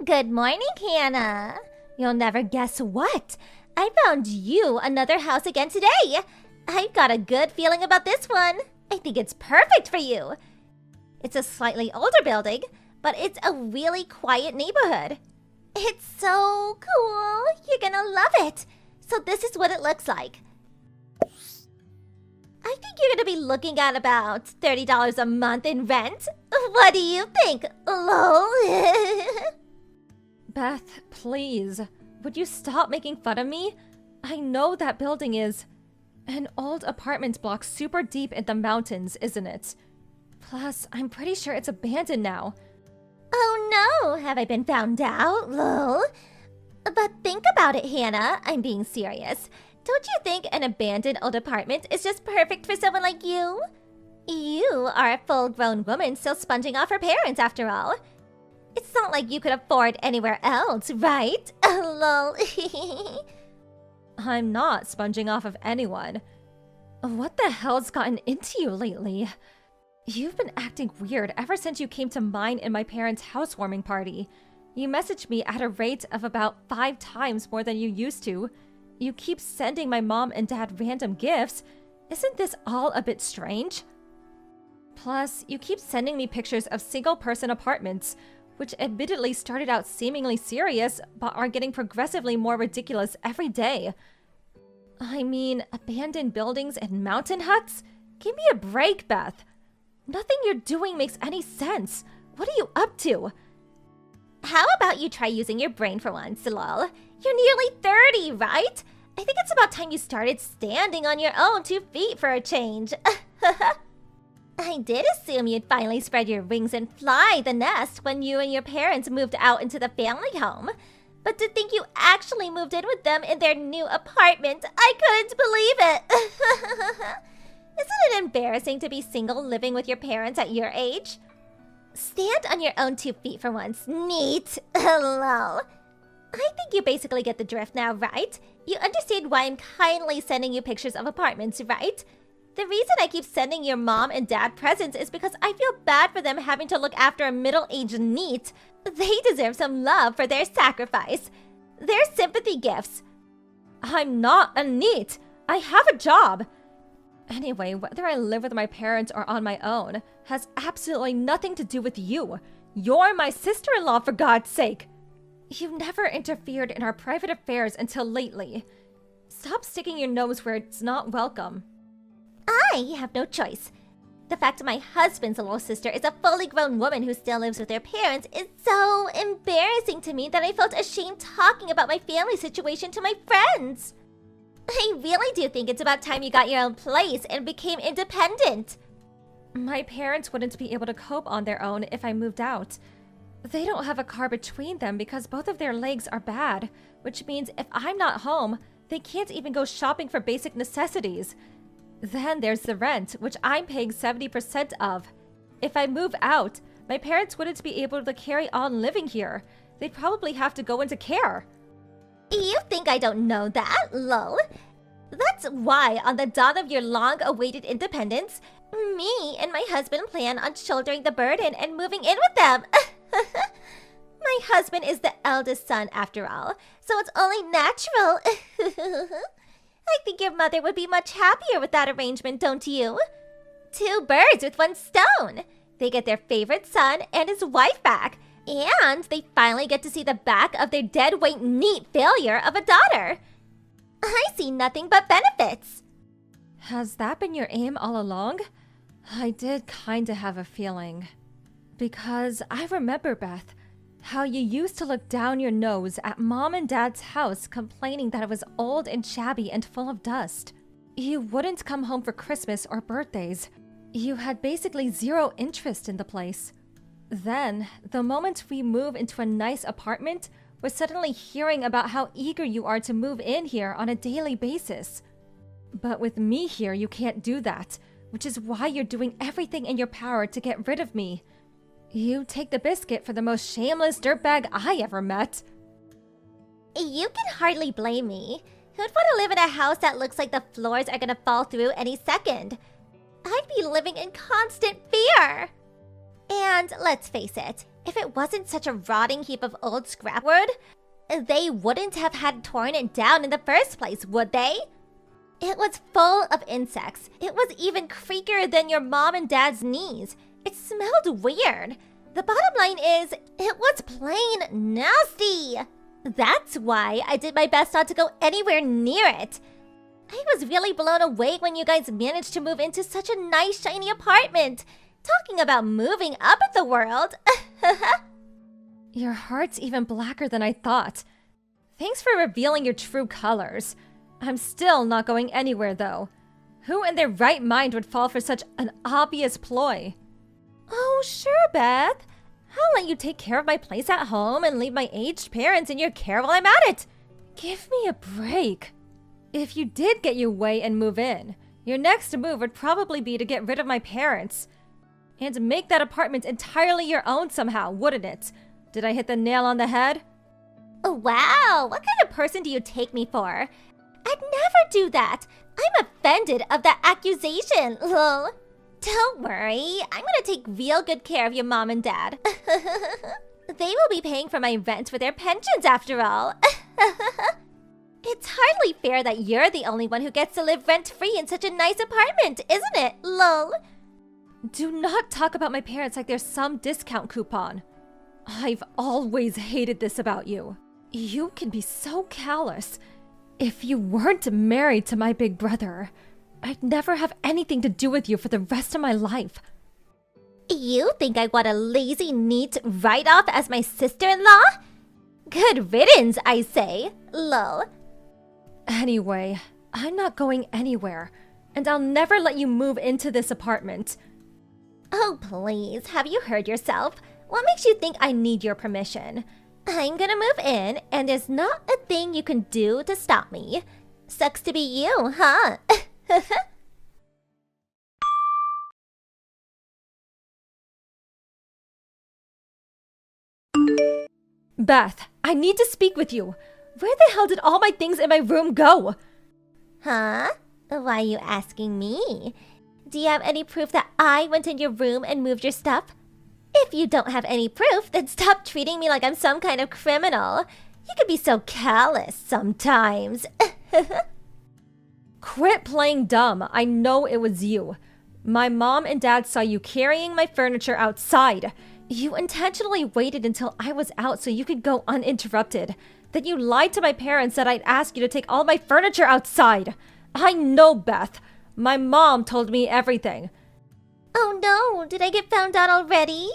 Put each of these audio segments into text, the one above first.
Good morning, Hannah. You'll never guess what. I found you another house again today. I've got a good feeling about this one. I think it's perfect for you. It's a slightly older building, but it's a really quiet neighborhood. It's so cool. You're gonna love it. So this is what it looks like. I think you're gonna be looking at about $30 a month in rent. What do you think, lol? Beth, please. Would you stop making fun of me? I know that building is an old apartment block super deep in the mountains, isn't it? Plus, I'm pretty sure it's abandoned now. Oh no, have I been found out, lol? But think about it, Hannah. I'm being serious. Don't you think an abandoned old apartment is just perfect for someone like you? You are a full-grown woman still sponging off her parents, after all. It's not like you could afford anywhere else, right? Lol. I'm not sponging off of anyone. What the hell's gotten into you lately? You've been acting weird ever since you came to mine and my parents' housewarming party. You messaged me at a rate of about 5 times more than you used to. You keep sending my mom and dad random gifts. Isn't this all a bit strange? Plus, you keep sending me pictures of single-person apartments, which admittedly started out seemingly serious, but are getting progressively more ridiculous every day. I mean, abandoned buildings and mountain huts? Give me a break, Beth. Nothing you're doing makes any sense. What are you up to? How about you try using your brain for once, lol? You're nearly 30, right? I think it's about time you started standing on your own 2 feet for a change. I did assume you'd finally spread your wings and fly the nest when you and your parents moved out into the family home. But to think you actually moved in with them in their new apartment, I couldn't believe it. Isn't it embarrassing to be single living with your parents at your age? Stand on your own 2 feet for once. Neat. Lol. I think you basically get the drift now, right? You understand why I'm kindly sending you pictures of apartments, right? The reason I keep sending your mom and dad presents is because I feel bad for them having to look after a middle-aged NEET. They deserve some love for their sacrifice. They're sympathy gifts. I'm not a NEET. I have a job. Anyway, whether I live with my parents or on my own has absolutely nothing to do with you. You're my sister-in-law, for God's sake. You never interfered in our private affairs until lately. Stop sticking your nose where it's not welcome. I have no choice. The fact my husband's little sister is a fully grown woman who still lives with her parents is so embarrassing to me that I felt ashamed talking about my family situation to my friends. I really do think it's about time you got your own place and became independent. My parents wouldn't be able to cope on their own if I moved out. They don't have a car between them because both of their legs are bad, which means if I'm not home, they can't even go shopping for basic necessities. Then there's the rent, which I'm paying 70% of. If I move out, my parents wouldn't be able to carry on living here. They'd probably have to go into care. You think I don't know that, lol? That's why, on the dawn of your long-awaited independence, me and my husband plan on shouldering the burden and moving in with them. My husband is the eldest son, after all, so it's only natural. I think your mother would be much happier with that arrangement, don't you? 2 birds with 1 stone. They get their favorite son and his wife back, and they finally get to see the back of their deadweight NEET failure of a daughter. I see nothing but benefits. Has that been your aim all along? I did kinda have a feeling. Because I remember, Beth, how you used to look down your nose at Mom and Dad's house complaining that it was old and shabby and full of dust. You wouldn't come home for Christmas or birthdays. You had basically 0 interest in the place. Then, the moment we move into a nice apartment, we're suddenly hearing about how eager you are to move in here on a daily basis. But with me here, you can't do that, which is why you're doing everything in your power to get rid of me. You take the biscuit for the most shameless dirtbag I ever met. You can hardly blame me. Who'd want to live in a house that looks like the floors are gonna fall through any second? I'd be living in constant fear. And let's face it, If it wasn't such a rotting heap of old scrapwood, they wouldn't have had torn it down in the first place, would they? It was full of insects. It was even creakier than your mom and dad's knees. It smelled weird. The bottom line is, it was plain nasty. That's why I did my best not to go anywhere near it. I was really blown away when you guys managed to move into such a nice, shiny apartment. Talking about moving up in the world. Your heart's even blacker than I thought. Thanks for revealing your true colors. I'm still not going anywhere, though. Who in their right mind would fall for such an obvious ploy? Oh, sure, Beth. I'll let you take care of my place at home and leave my aged parents in your care while I'm at it. Give me a break. If you did get your way and move in, your next move would probably be to get rid of my parents. And make that apartment entirely your own somehow, wouldn't it? Did I hit the nail on the head? Wow, what kind of person do you take me for? I'd never do that. I'm offended of that accusation, lol. Don't worry, I'm gonna take real good care of your mom and dad. They will be paying for my rent with their pensions after all. It's hardly fair that you're the only one who gets to live rent-free in such a nice apartment, isn't it, lol? Do not talk about my parents like they're some discount coupon. I've always hated this about you. You can be so callous. If you weren't married to my big brother, I'd never have anything to do with you for the rest of my life. You think I want a lazy, neat write-off as my sister-in-law? Good riddance, I say, lol. Anyway, I'm not going anywhere, and I'll never let you move into this apartment. Oh, please, have you heard yourself? What makes you think I need your permission? I'm gonna move in, and there's not a thing you can do to stop me. Sucks to be you, huh? Beth, I need to speak with you. Where the hell did all my things in my room go? Huh? Why are you asking me? Do you have any proof that I went in your room and moved your stuff? If you don't have any proof, then stop treating me like I'm some kind of criminal. You can be so callous sometimes. Quit playing dumb. I know it was you. My mom and dad saw you carrying my furniture outside. You intentionally waited until I was out so you could go uninterrupted. Then you lied to my parents that I'd ask you to take all my furniture outside. I know, Beth. My mom told me everything. Oh no, did I get found out already?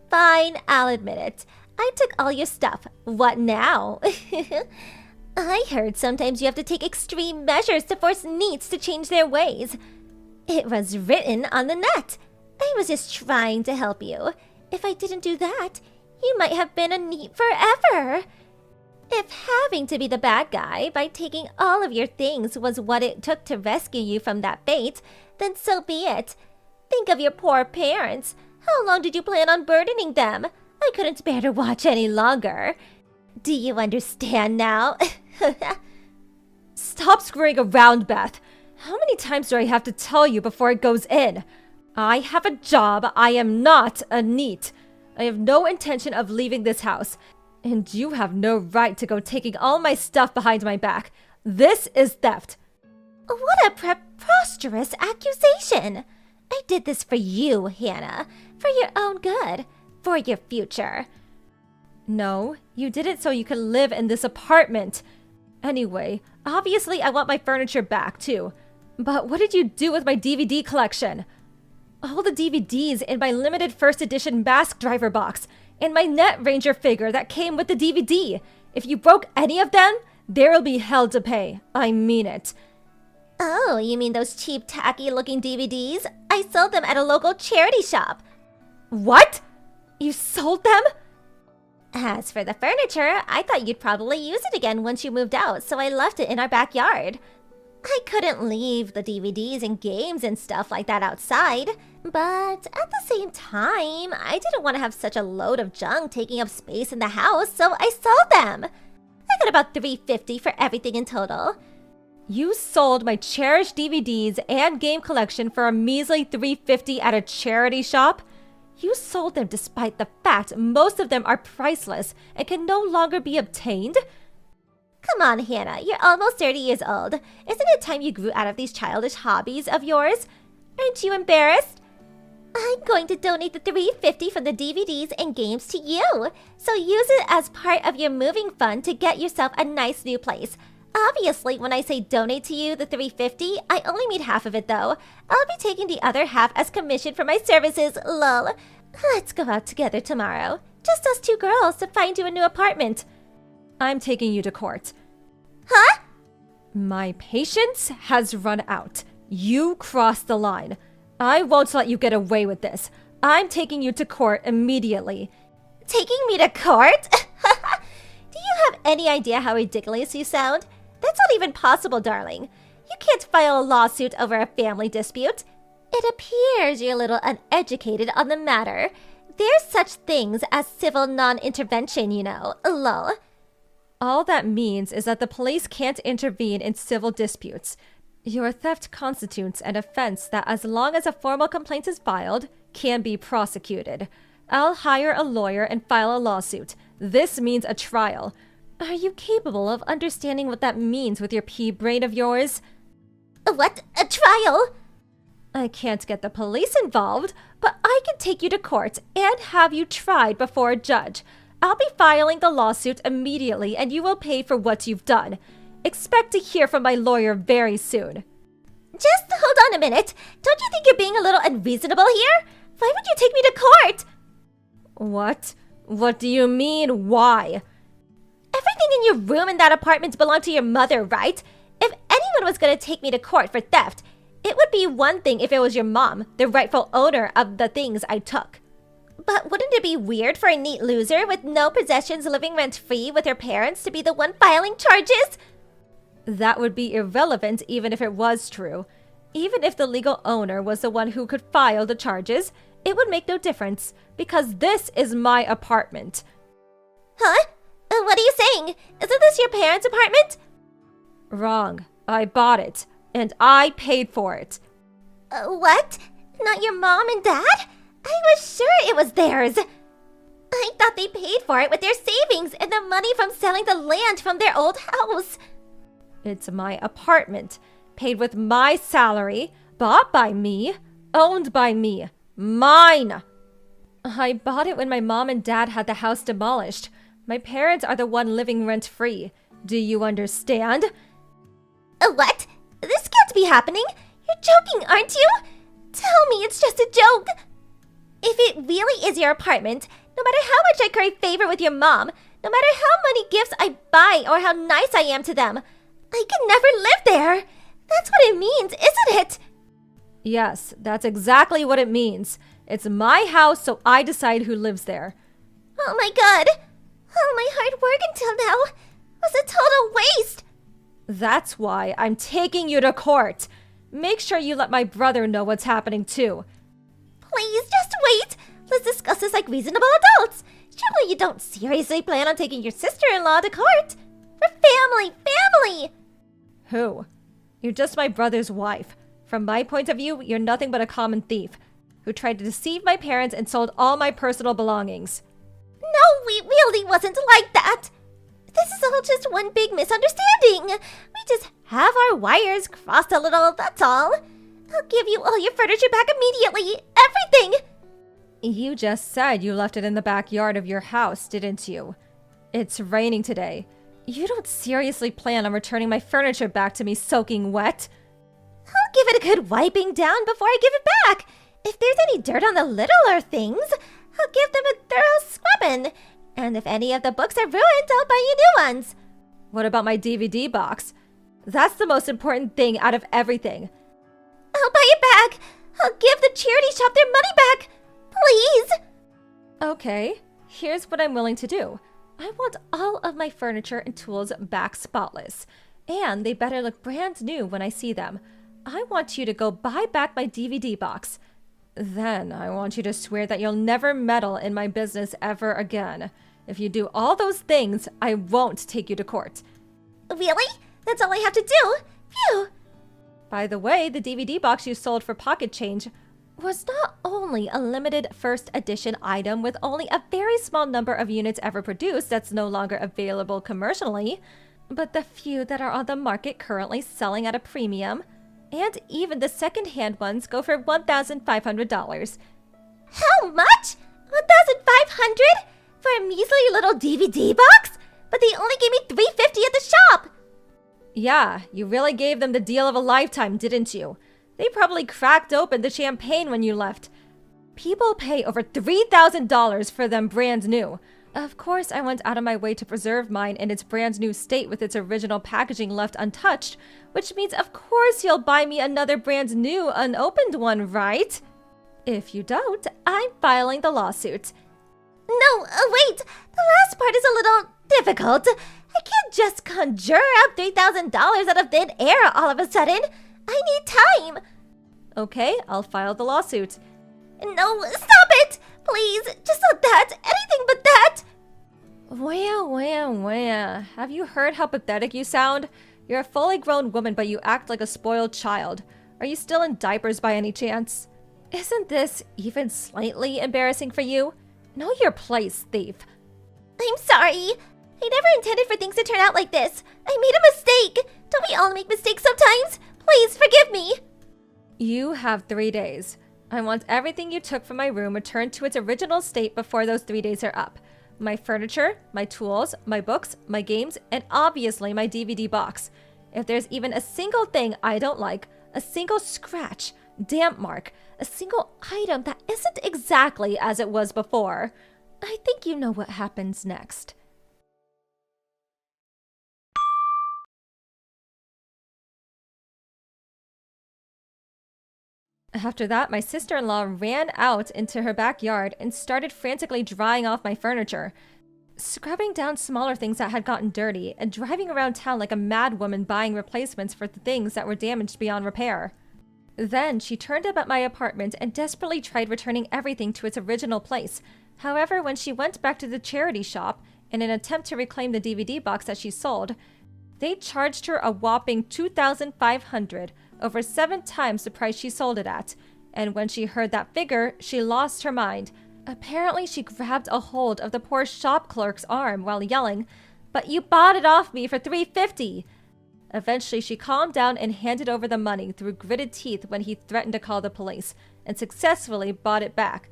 Fine, I'll admit it. I took all your stuff. What now? I heard sometimes you have to take extreme measures to force neets to change their ways. It was written on the net. I was just trying to help you. If I didn't do that, you might have been a neat forever. If having to be the bad guy by taking all of your things was what it took to rescue you from that fate, then so be it. Think of your poor parents. How long did you plan on burdening them? I couldn't bear to watch any longer. Do you understand now? Stop screwing around, Beth. How many times do I have to tell you before it goes in? I have a job. I am not a neat. I have no intention of leaving this house. And you have no right to go taking all my stuff behind my back. This is theft. What a preposterous accusation! I did this for you, Hannah. For your own good. For your future. No, you did it so you could live in this apartment. Anyway, obviously I want my furniture back, too. But what did you do with my DVD collection? All the DVDs in my limited first edition Mask Driver box, and my Net Ranger figure that came with the DVD. If you broke any of them, there'll be hell to pay. I mean it. Oh, you mean those cheap, tacky-looking DVDs? I sold them at a local charity shop. What? You sold them? As for the furniture, I thought you'd probably use it again once you moved out, so I left it in our backyard. I couldn't leave the DVDs and games and stuff like that outside, but at the same time, I didn't want to have such a load of junk taking up space in the house, so I sold them. I got about $350 for everything in total. You sold my cherished DVDs and game collection for a measly $350 at a charity shop? You sold them despite the fact most of them are priceless and can no longer be obtained? Come on, Hannah, you're almost 30 years old. Isn't it time you grew out of these childish hobbies of yours? Aren't you embarrassed? I'm going to donate the $350 from the DVDs and games to you, so use it as part of your moving fund to get yourself a nice new place. Obviously, when I say donate to you the $350, I only mean half of it though. I'll be taking the other half as commission for my services, lol. Let's go out together tomorrow. Just us two girls to find you a new apartment. I'm taking you to court. Huh? My patience has run out. You crossed the line. I won't let you get away with this. I'm taking you to court immediately. Taking me to court? Do you have any idea how ridiculous you sound? That's not even possible, darling. You can't file a lawsuit over a family dispute. It appears you're a little uneducated on the matter. There's such things as civil non-intervention, you know, lol. All that means is that the police can't intervene in civil disputes. Your theft constitutes an offense that, as long as a formal complaint is filed, can be prosecuted. I'll hire a lawyer and file a lawsuit. This means a trial. Are you capable of understanding what that means with your pea brain of yours? What? A trial? I can't get the police involved, but I can take you to court and have you tried before a judge. I'll be filing the lawsuit immediately and you will pay for what you've done. Expect to hear from my lawyer very soon. Just hold on a minute. Don't you think you're being a little unreasonable here? Why would you take me to court? What? What do you mean, why? Everything in your room in that apartment belonged to your mother, right? If anyone was going to take me to court for theft, it would be one thing if it was your mom, the rightful owner of the things I took. But wouldn't it be weird for a neat loser with no possessions living rent-free with her parents to be the one filing charges? That would be irrelevant even if it was true. Even if the legal owner was the one who could file the charges, it would make no difference, because this is my apartment. Huh? What are you saying? Isn't this your parents' apartment? Wrong. I bought it, and I paid for it. What? Not your mom and dad? I was sure it was theirs. I thought they paid for it with their savings and the money from selling the land from their old house. It's my apartment, paid with my salary, bought by me, owned by me, mine. I bought it when my mom and dad had the house demolished. My parents are the one living rent-free. Do you understand? What? This can't be happening. You're joking, aren't you? Tell me it's just a joke. If it really is your apartment, no matter how much I curry favor with your mom, no matter how many gifts I buy or how nice I am to them, I can never live there. That's what it means, isn't it? Yes, that's exactly what it means. It's my house, so I decide who lives there. Oh my god. All my hard work until now was a total waste. That's why I'm taking you to court. Make sure you let my brother know what's happening too. Please, just wait. Let's discuss this like reasonable adults. Surely you don't seriously plan on taking your sister-in-law to court? We're family! Who? You're just my brother's wife. From my point of view, you're nothing but a common thief who tried to deceive my parents and sold all my personal belongings. No, we really wasn't like that. This is all just one big misunderstanding. We just have our wires crossed a little, that's all. I'll give you all your furniture back immediately. Everything! You just said you left it in the backyard of your house, didn't you? It's raining today. You don't seriously plan on returning my furniture back to me soaking wet? I'll give it a good wiping down before I give it back. If there's any dirt on the littler things, I'll give them a thorough scrubbing. And if any of the books are ruined, I'll buy you new ones. What about my DVD box? That's the most important thing out of everything. I'll buy it back. I'll give the charity shop their money back. Please. Okay, here's what I'm willing to do. I want all of my furniture and tools back spotless. And they better look brand new when I see them. I want you to go buy back my DVD box. Then I want you to swear that you'll never meddle in my business ever again. If you do all those things, I won't take you to court. Really? That's all I have to do? Phew. By the way, the DVD box you sold for pocket change, was not only a limited first edition item with only a very small number of units ever produced that's no longer available commercially, but the few that are on the market currently selling at a premium, and even the second-hand ones go for $1,500. How much? 1,500 for a measly little DVD box? But they only gave me $350 at the shop. Yeah, you really gave them the deal of a lifetime, didn't you? They probably cracked open the champagne when you left. People pay over $3,000 for them brand new. Of course, I went out of my way to preserve mine in its brand new state with its original packaging left untouched, which means of course you'll buy me another brand new unopened one, right? If you don't, I'm filing the lawsuit. No, wait. The last part is a little difficult. I can't just conjure up $3,000 out of thin air all of a sudden. I need time. Okay, I'll file the lawsuit. No, stop it! Please, just not that. Anything but that. Wah. Have you heard how pathetic you sound? You're a fully grown woman, but you act like a spoiled child. Are you still in diapers by any chance? Isn't this even slightly embarrassing for you? Know your place, thief. I'm sorry. I never intended for things to turn out like this. I made a mistake. Don't we all make mistakes sometimes? Please forgive me. You have 3 days. I want everything you took from my room returned to its original state before those 3 days are up. My furniture, my tools, my books, my games, and obviously my DVD box. If there's even a single thing I don't like, a single scratch, damp mark, a single item that isn't exactly as it was before, I think you know what happens next. After that, my sister-in-law ran out into her backyard and started frantically drying off my furniture, scrubbing down smaller things that had gotten dirty, and driving around town like a mad woman buying replacements for the things that were damaged beyond repair. Then she turned up at my apartment and desperately tried returning everything to its original place. However, when she went back to the charity shop in an attempt to reclaim the DVD box that she sold, they charged her a whopping $2,500, over 7 times the price she sold it at. And when she heard that figure, she lost her mind. Apparently, she grabbed a hold of the poor shop clerk's arm while yelling, "But you bought it off me for $350!" Eventually, she calmed down and handed over the money through gritted teeth when he threatened to call the police, and successfully bought it back.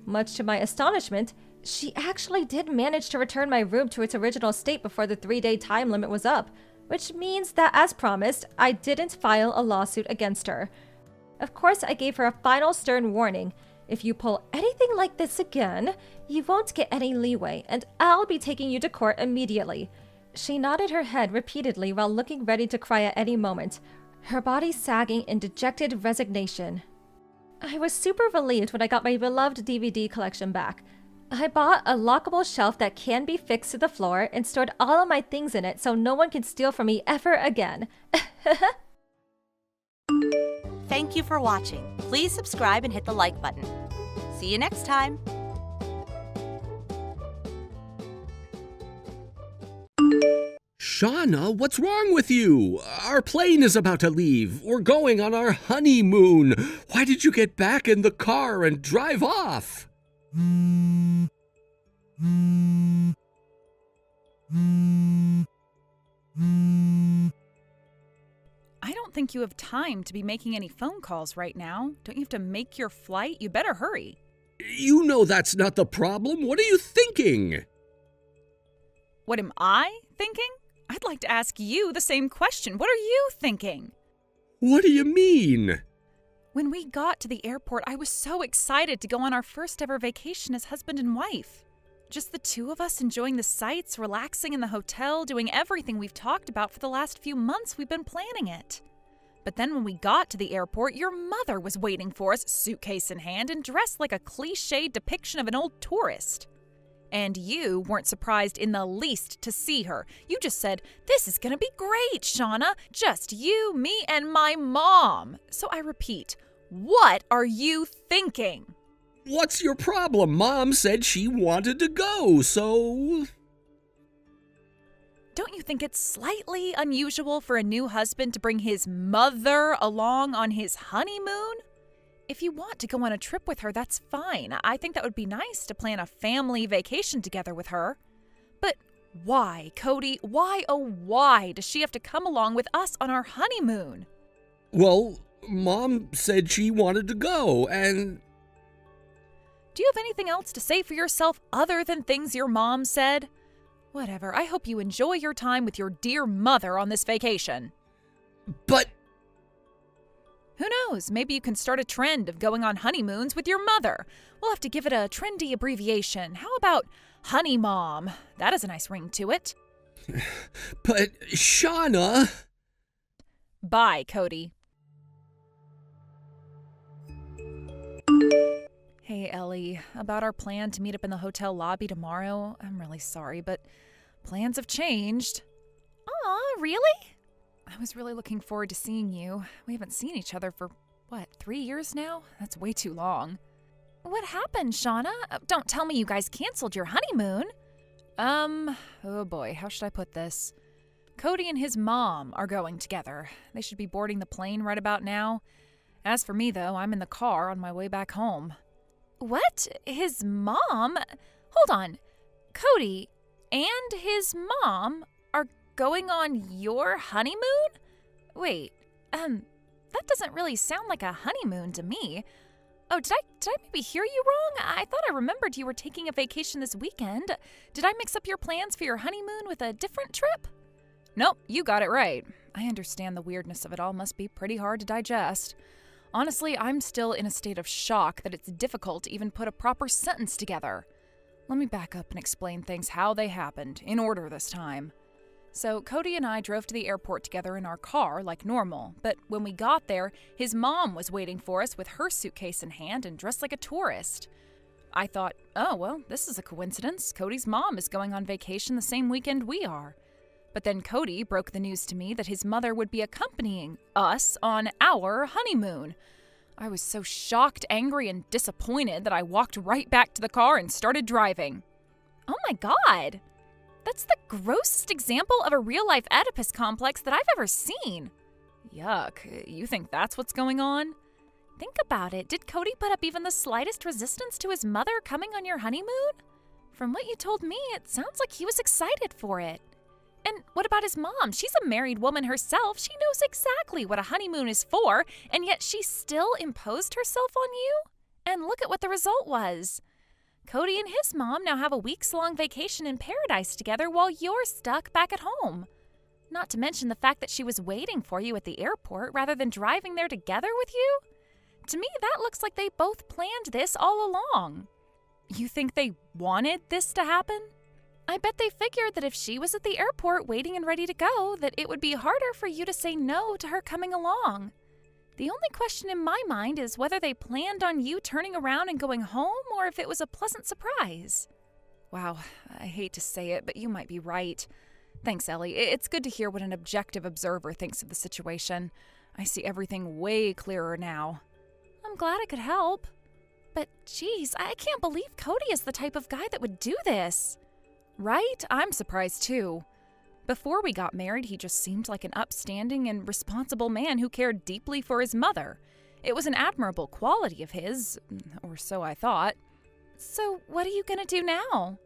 Much to my astonishment, she actually did manage to return my room to its original state before the 3-day time limit was up, which means that, as promised, I didn't file a lawsuit against her. Of course, I gave her a final stern warning. If you pull anything like this again, you won't get any leeway, and I'll be taking you to court immediately. She nodded her head repeatedly while looking ready to cry at any moment, her body sagging in dejected resignation. I was super relieved when I got my beloved DVD collection back. I bought a lockable shelf that can be fixed to the floor and stored all of my things in it so no one can steal from me ever again. Thank you for watching. Please subscribe and hit the like button. See you next time. Shauna, what's wrong with you? Our plane is about to leave. We're going on our honeymoon. Why did you get back in the car and drive off? I don't think you have time to be making any phone calls right now. Don't you have to make your flight? You better hurry. You know that's not the problem. What are you thinking? What am I thinking? I'd like to ask you the same question. What are you thinking? What do you mean? When we got to the airport, I was so excited to go on our first ever vacation as husband and wife. Just the two of us enjoying the sights, relaxing in the hotel, doing everything we've talked about for the last few months we've been planning it. But then when we got to the airport, your mother was waiting for us, suitcase in hand, and dressed like a cliched depiction of an old tourist. And you weren't surprised in the least to see her. You just said, "This is gonna be great, Shauna. Just you, me, and my mom." So I repeat, what are you thinking? What's your problem? Mom said she wanted to go, so... Don't you think it's slightly unusual for a new husband to bring his mother along on his honeymoon? If you want to go on a trip with her, that's fine. I think that would be nice to plan a family vacation together with her. But why, Cody? Why, oh why does she have to come along with us on our honeymoon? Well, Mom said she wanted to go, and Do you have anything else to say for yourself other than things your mom said? Whatever, I hope you enjoy your time with your dear mother on this vacation. but Who knows, maybe you can start a trend of going on honeymoons with your mother. We'll have to give it a trendy abbreviation. How about Honey Mom? That has a nice ring to it. Shauna. Bye, Cody. Hey, Ellie, about our plan to meet up in the hotel lobby tomorrow, I'm really sorry, but plans have changed. Aw, really? I was really looking forward to seeing you. We haven't seen each other for, 3 years now? That's way too long. What happened, Shauna? Don't tell me you guys canceled your honeymoon. Oh boy, how should I put this? Cody and his mom are going together. They should be boarding the plane right about now. As for me, though, I'm in the car on my way back home. What? His mom? Hold on. Cody and his mom are going on your honeymoon? Wait, that doesn't really sound like a honeymoon to me. Oh, did I maybe hear you wrong? I thought I remembered you were taking a vacation this weekend. Did I mix up your plans for your honeymoon with a different trip? Nope, you got it right. I understand the weirdness of it all must be pretty hard to digest. Honestly, I'm still in a state of shock that it's difficult to even put a proper sentence together. Let me back up and explain things how they happened, in order this time. So, Cody and I drove to the airport together in our car like normal, but when we got there, his mom was waiting for us with her suitcase in hand and dressed like a tourist. I thought, oh, well, this is a coincidence. Cody's mom is going on vacation the same weekend we are. But then Cody broke the news to me that his mother would be accompanying us on our honeymoon. I was so shocked, angry, and disappointed that I walked right back to the car and started driving. Oh my god! That's the grossest example of a real-life Oedipus complex that I've ever seen. Yuck, you think that's what's going on? Think about it. Did Cody put up even the slightest resistance to his mother coming on your honeymoon? From what you told me, it sounds like he was excited for it. And what about his mom? She's a married woman herself. She knows exactly what a honeymoon is for, and yet she still imposed herself on you? And look at what the result was. Cody and his mom now have a weeks-long vacation in paradise together while you're stuck back at home. Not to mention the fact that she was waiting for you at the airport rather than driving there together with you. To me, that looks like they both planned this all along. You think they wanted this to happen? I bet they figured that if she was at the airport waiting and ready to go, that it would be harder for you to say no to her coming along. The only question in my mind is whether they planned on you turning around and going home or if it was a pleasant surprise. Wow, I hate to say it, but you might be right. Thanks, Ellie. It's good to hear what an objective observer thinks of the situation. I see everything way clearer now. I'm glad I could help. But geez, I can't believe Cody is the type of guy that would do this. Right? I'm surprised too. Before we got married, he just seemed like an upstanding and responsible man who cared deeply for his mother. It was an admirable quality of his, or so I thought. So what are you gonna do now?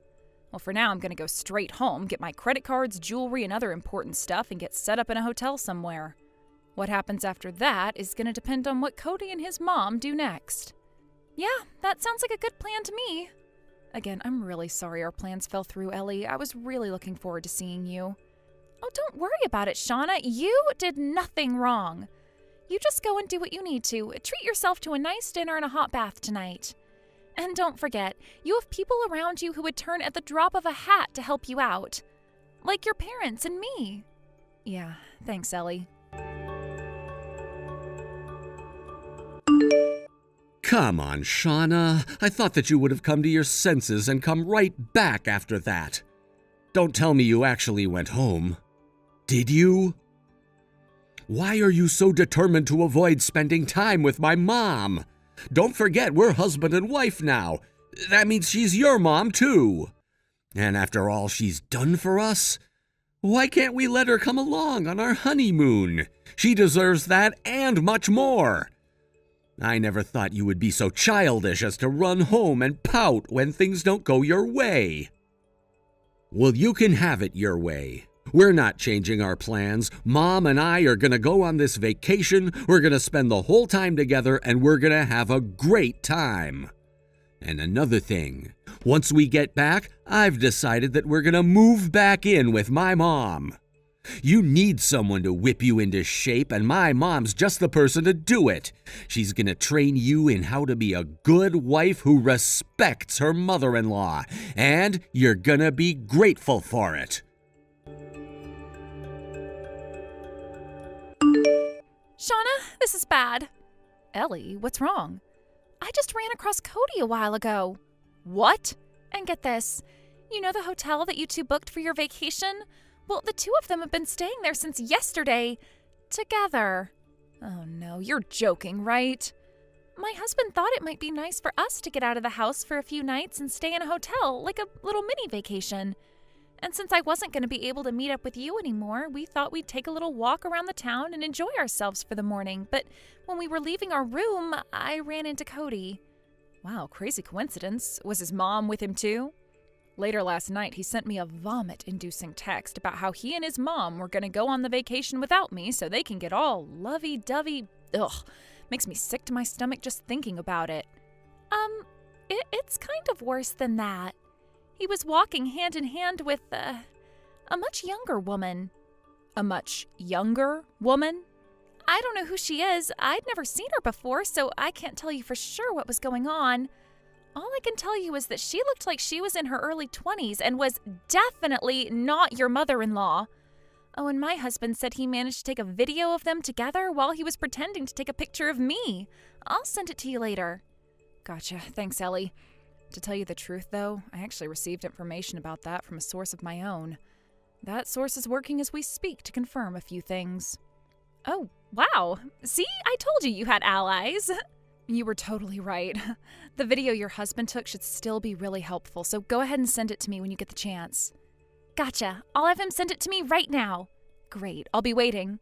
Well, for now, I'm gonna go straight home, get my credit cards, jewelry, and other important stuff, and get set up in a hotel somewhere. What happens after that is gonna depend on what Cody and his mom do next. Yeah, that sounds like a good plan to me. Again, I'm really sorry our plans fell through, Ellie. I was really looking forward to seeing you. Oh, don't worry about it, Shauna. You did nothing wrong. You just go and do what you need to. Treat yourself to a nice dinner and a hot bath tonight. And don't forget, you have people around you who would turn at the drop of a hat to help you out. Like your parents and me. Yeah, thanks, Ellie. Come on, Shauna. I thought that you would have come to your senses and come right back after that. Don't tell me you actually went home. Did you? Why are you so determined to avoid spending time with my mom? Don't forget, we're husband and wife now. That means she's your mom, too. And after all she's done for us, why can't we let her come along on our honeymoon? She deserves that and much more. I never thought you would be so childish as to run home and pout when things don't go your way. Well, you can have it your way. We're not changing our plans. Mom and I are going to go on this vacation. We're going to spend the whole time together, and we're going to have a great time. And another thing, once we get back, I've decided that we're going to move back in with my mom. You need someone to whip you into shape, and my mom's just the person to do it. She's going to train you in how to be a good wife who respects her mother-in-law, and you're going to be grateful for it. Shauna, this is bad. Ellie, what's wrong? I just ran across Cody a while ago. What? And get this. You know the hotel that you two booked for your vacation? Well, the two of them have been staying there since yesterday. Together. Oh no, you're joking, right? My husband thought it might be nice for us to get out of the house for a few nights and stay in a hotel, like a little mini vacation. And since I wasn't going to be able to meet up with you anymore, we thought we'd take a little walk around the town and enjoy ourselves for the morning. But when we were leaving our room, I ran into Cody. Wow, crazy coincidence. Was his mom with him too? Later last night, he sent me a vomit-inducing text about how he and his mom were going to go on the vacation without me so they can get all lovey-dovey. Ugh, makes me sick to my stomach just thinking about it. It's kind of worse than that. He was walking hand in hand with, a much younger woman. A much younger woman? I don't know who she is. I'd never seen her before, so I can't tell you for sure what was going on. All I can tell you is that she looked like she was in her early 20s and was definitely not your mother-in-law. Oh, and my husband said he managed to take a video of them together while he was pretending to take a picture of me. I'll send it to you later. Gotcha. Thanks, Ellie. To tell you the truth, though, I actually received information about that from a source of my own. That source is working as we speak to confirm a few things. Oh, wow. See? I told you had allies. You were totally right. The video your husband took should still be really helpful, so go ahead and send it to me when you get the chance. Gotcha. I'll have him send it to me right now. Great. I'll be waiting.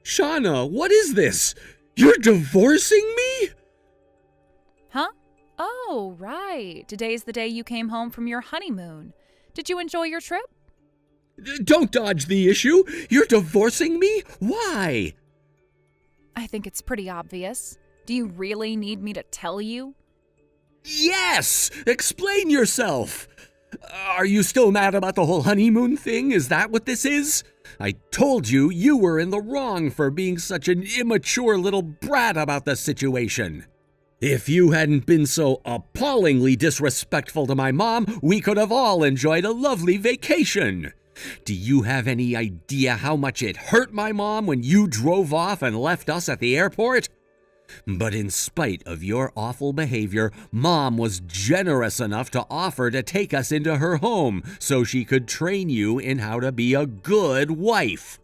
Shauna, what is this? You're divorcing me? Huh? Oh, right. Today's the day you came home from your honeymoon. Did you enjoy your trip? Don't dodge the issue. You're divorcing me? Why? I think it's pretty obvious. Do you really need me to tell you? Yes! Explain yourself! Are you still mad about the whole honeymoon thing? Is that what this is? I told you you were in the wrong for being such an immature little brat about the situation. If you hadn't been so appallingly disrespectful to my mom, we could have all enjoyed a lovely vacation. Do you have any idea how much it hurt my mom when you drove off and left us at the airport? But in spite of your awful behavior, Mom was generous enough to offer to take us into her home so she could train you in how to be a good wife.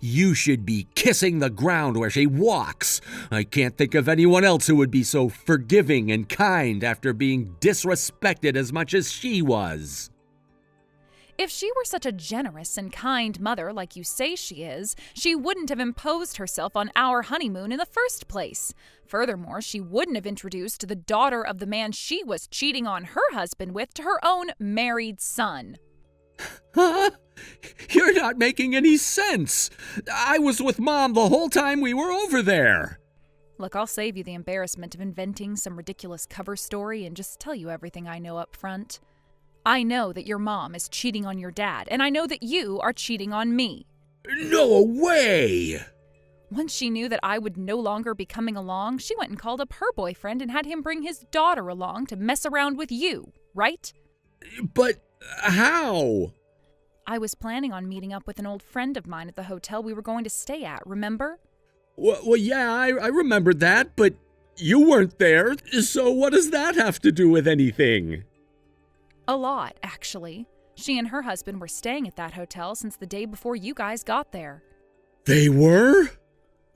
You should be kissing the ground where she walks. I can't think of anyone else who would be so forgiving and kind after being disrespected as much as she was. If she were such a generous and kind mother like you say she is, she wouldn't have imposed herself on our honeymoon in the first place. Furthermore, she wouldn't have introduced the daughter of the man she was cheating on her husband with to her own married son. Huh? You're not making any sense. I was with Mom the whole time we were over there. Look, I'll save you the embarrassment of inventing some ridiculous cover story and just tell you everything I know up front. I know that your mom is cheating on your dad, and I know that you are cheating on me. No way! Once she knew that I would no longer be coming along, she went and called up her boyfriend and had him bring his daughter along to mess around with you, right? But how? I was planning on meeting up with an old friend of mine at the hotel we were going to stay at, remember? Well, yeah, I remembered that, but you weren't there, so what does that have to do with anything? A lot, actually. She and her husband were staying at that hotel since the day before you guys got there. They were?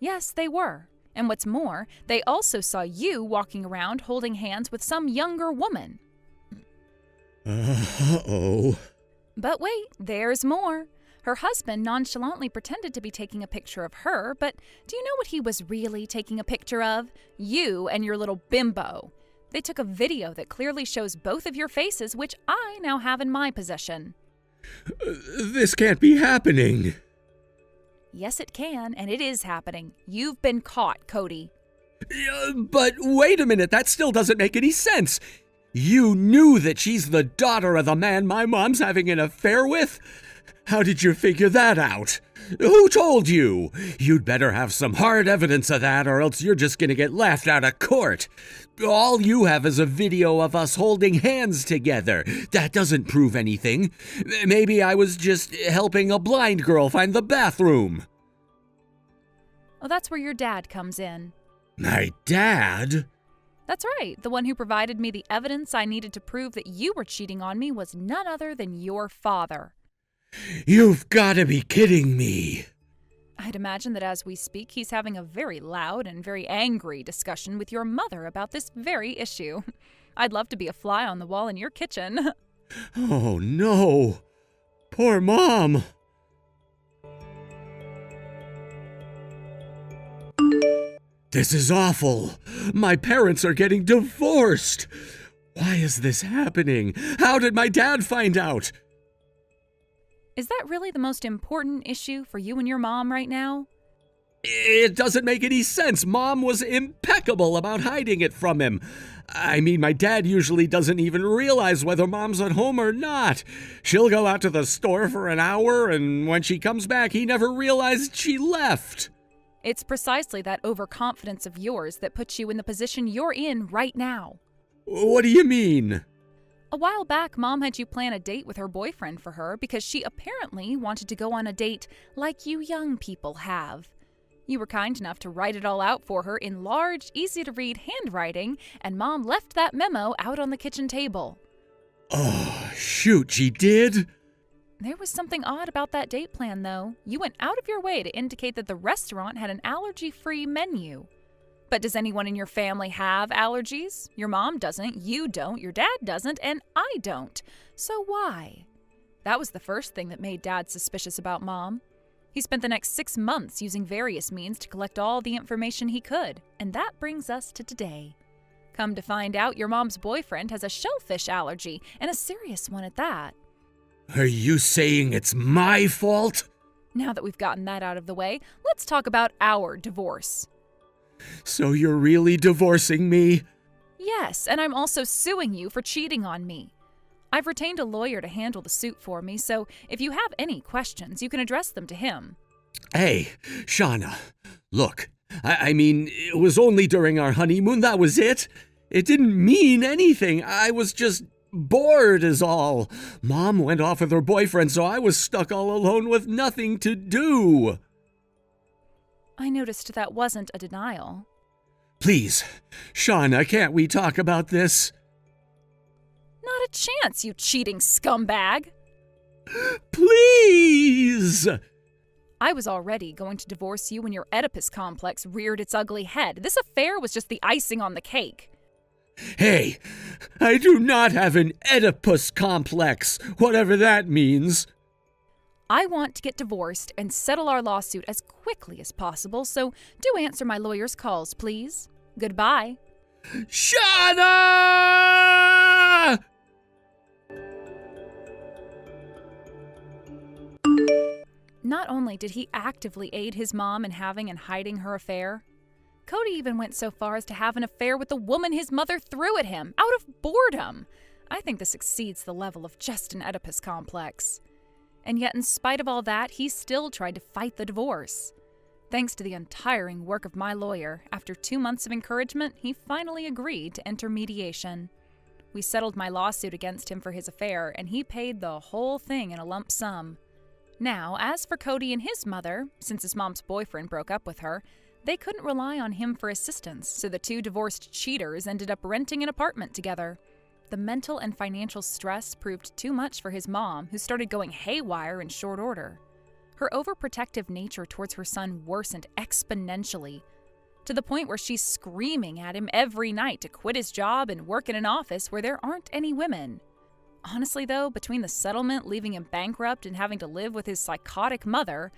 Yes, they were. And what's more, they also saw you walking around holding hands with some younger woman. Uh-oh. But wait, there's more. Her husband nonchalantly pretended to be taking a picture of her, but do you know what he was really taking a picture of? You and your little bimbo. They took a video that clearly shows both of your faces, which I now have in my possession. This can't be happening. Yes, it can, and it is happening. You've been caught, Cody. But wait a minute, that still doesn't make any sense. You knew that she's the daughter of the man my mom's having an affair with? How did you figure that out? Who told you? You'd better have some hard evidence of that, or else you're just gonna get laughed out of court. All you have is a video of us holding hands together. That doesn't prove anything. Maybe I was just helping a blind girl find the bathroom. Oh, that's where your dad comes in. My dad? That's right. The one who provided me the evidence I needed to prove that you were cheating on me was none other than your father. You've got to be kidding me. I'd imagine that as we speak, he's having a very loud and very angry discussion with your mother about this very issue. I'd love to be a fly on the wall in your kitchen. Oh, no. Poor Mom. This is awful. My parents are getting divorced. Why is this happening? How did my dad find out? Is that really the most important issue for you and your mom right now? It doesn't make any sense. Mom was impeccable about hiding it from him. I mean, my dad usually doesn't even realize whether Mom's at home or not. She'll go out to the store for an hour, and when she comes back, he never realized she left. It's precisely that overconfidence of yours that puts you in the position you're in right now. What do you mean? A while back, Mom had you plan a date with her boyfriend for her because she apparently wanted to go on a date like you young people have. You were kind enough to write it all out for her in large, easy-to-read handwriting, and Mom left that memo out on the kitchen table. Oh, shoot, she did? There was something odd about that date plan, though. You went out of your way to indicate that the restaurant had an allergy-free menu. But does anyone in your family have allergies? Your mom doesn't, you don't, your dad doesn't, and I don't. So why? That was the first thing that made Dad suspicious about Mom. He spent the next 6 months using various means to collect all the information he could, and that brings us to today. Come to find out, your mom's boyfriend has a shellfish allergy, and a serious one at that. Are you saying it's my fault? Now that we've gotten that out of the way, let's talk about our divorce. So you're really divorcing me? Yes, and I'm also suing you for cheating on me. I've retained a lawyer to handle the suit for me, so if you have any questions, you can address them to him. Hey, Shauna, look, I mean, it was only during our honeymoon, that was it. It didn't mean anything. I was just bored is all. Mom went off with her boyfriend, so I was stuck all alone with nothing to do. I noticed that wasn't a denial. Please, Shauna, can't we talk about this? Not a chance, you cheating scumbag! Please! I was already going to divorce you when your Oedipus complex reared its ugly head. This affair was just the icing on the cake. Hey, I do not have an Oedipus complex, whatever that means. I want to get divorced and settle our lawsuit as quickly as possible, so do answer my lawyer's calls, please. Goodbye. Shauna! Not only did he actively aid his mom in having and hiding her affair, Cody even went so far as to have an affair with the woman his mother threw at him, out of boredom. I think this exceeds the level of just an Oedipus complex. And yet, in spite of all that, he still tried to fight the divorce. Thanks to the untiring work of my lawyer, after 2 months of encouragement, he finally agreed to enter mediation. We settled my lawsuit against him for his affair, and he paid the whole thing in a lump sum. Now, as for Cody and his mother, since his mom's boyfriend broke up with her, they couldn't rely on him for assistance, so the two divorced cheaters ended up renting an apartment together. The mental and financial stress proved too much for his mom, who started going haywire in short order. Her overprotective nature towards her son worsened exponentially. to the point where she's screaming at him every night to quit his job and work in an office where there aren't any women. Honestly, though, between the settlement leaving him bankrupt and having to live with his psychotic mother,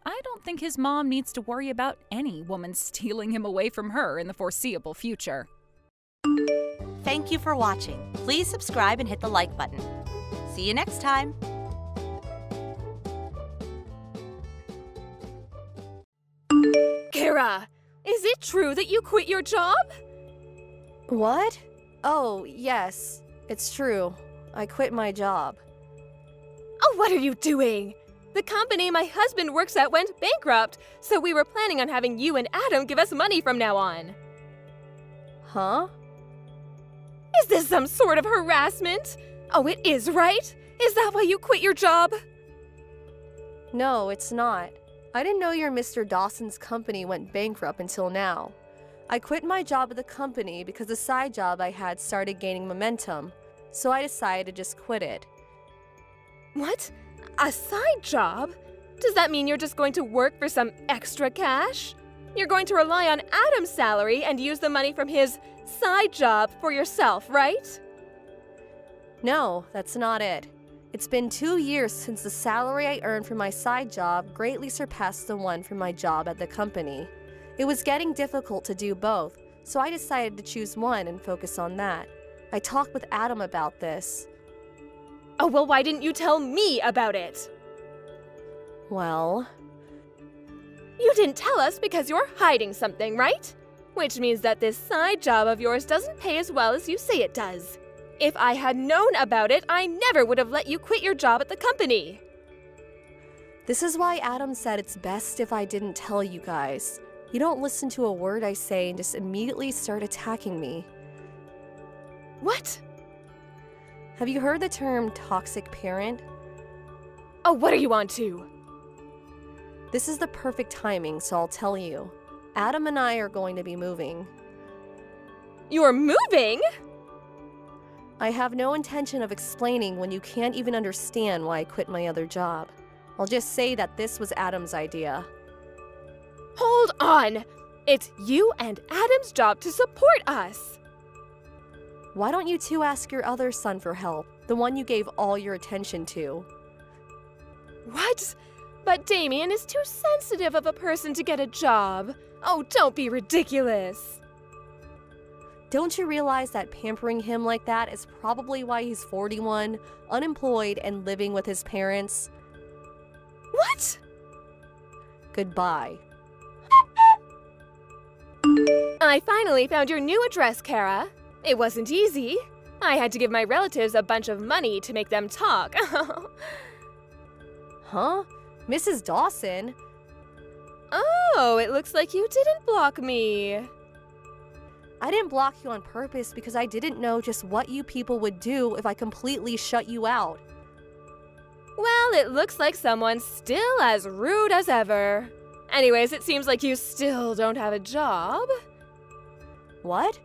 I don't think his mom needs to worry about any woman stealing him away from her in the foreseeable future. Thank you for watching. Please subscribe and hit the like button. See you next time. Kara, is it true that you quit your job? What? Oh, yes, it's true. I quit my job. Oh, what are you doing? The company my husband works at went bankrupt, so we were planning on having you and Adam give us money from now on. Huh? Is this some sort of harassment? Oh, it is, right? Is that why you quit your job? No, it's not. I didn't know your Mr. Dawson's company went bankrupt until now. I quit my job at the company because the side job I had started gaining momentum, so I decided to just quit it. What? A side job? Does that mean you're just going to work for some extra cash? You're going to rely on Adam's salary and use the money from his side job for yourself, right? No, that's not it. It's been 2 years since the salary I earned from my side job greatly surpassed the one from my job at the company. It was getting difficult to do both, so I decided to choose one and focus on that. I talked with Adam about this. Oh, well, why didn't you tell me about it? Well, You didn't tell us because you're hiding something, right? Which means that this side job of yours doesn't pay as well as you say it does. If I had known about it, I never would have let you quit your job at the company. this is why Adam said it's best if I didn't tell you guys. You don't listen to a word I say and just immediately start attacking me. What? Have you heard the term toxic parent? Oh, what are you on to? This is the perfect timing, so I'll tell you. Adam and I are going to be moving. You're moving? I have no intention of explaining when you can't even understand why I quit my other job. I'll just say that this was Adam's idea. Hold on! It's you and Adam's job to support us! Why don't you two ask your other son for help, the one you gave all your attention to? What? But Damien is too sensitive of a person to get a job. Oh, don't be ridiculous. Don't you realize that pampering him like that is probably why he's 41, unemployed, and living with his parents? What? Goodbye. I finally found your new address, Kara. It wasn't easy. I had to give my relatives a bunch of money to make them talk. Huh? Mrs. Dawson? Oh, it looks like you didn't block me. I didn't block you on purpose because I didn't know just what you people would do if I completely shut you out. Well, it looks like someone's still as rude as ever. Anyways, it seems like you still don't have a job. What?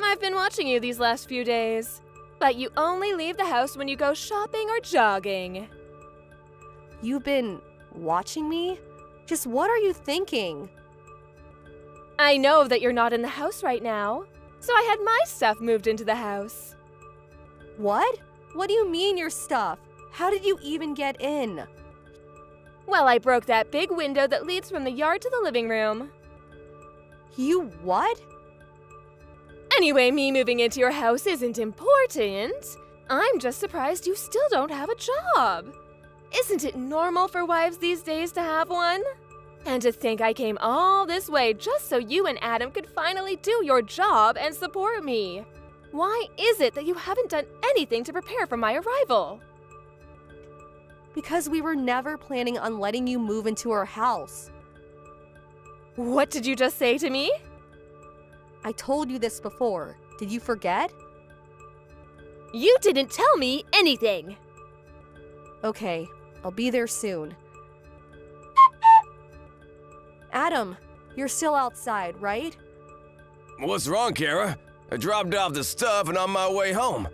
I've been watching you these last few days, but you only leave the house when you go shopping or jogging. You've been watching me? Just what are you thinking? I know that you're not in the house right now, so I had my stuff moved into the house. What? What do you mean your stuff? How did you even get in? Well, I broke that big window that leads from the yard to the living room. You what? Anyway, me moving into your house isn't important. I'm just surprised you still don't have a job. Isn't it normal for wives these days to have one? And to think I came all this way just so you and Adam could finally do your job and support me. Why is it that you haven't done anything to prepare for my arrival? Because we were never planning on letting you move into our house. What did you just say to me? I told you this before. Did you forget? You didn't tell me anything. Okay, I'll be there soon. Adam, you're still outside, right? What's wrong, Kara? I dropped off the stuff and on my way home.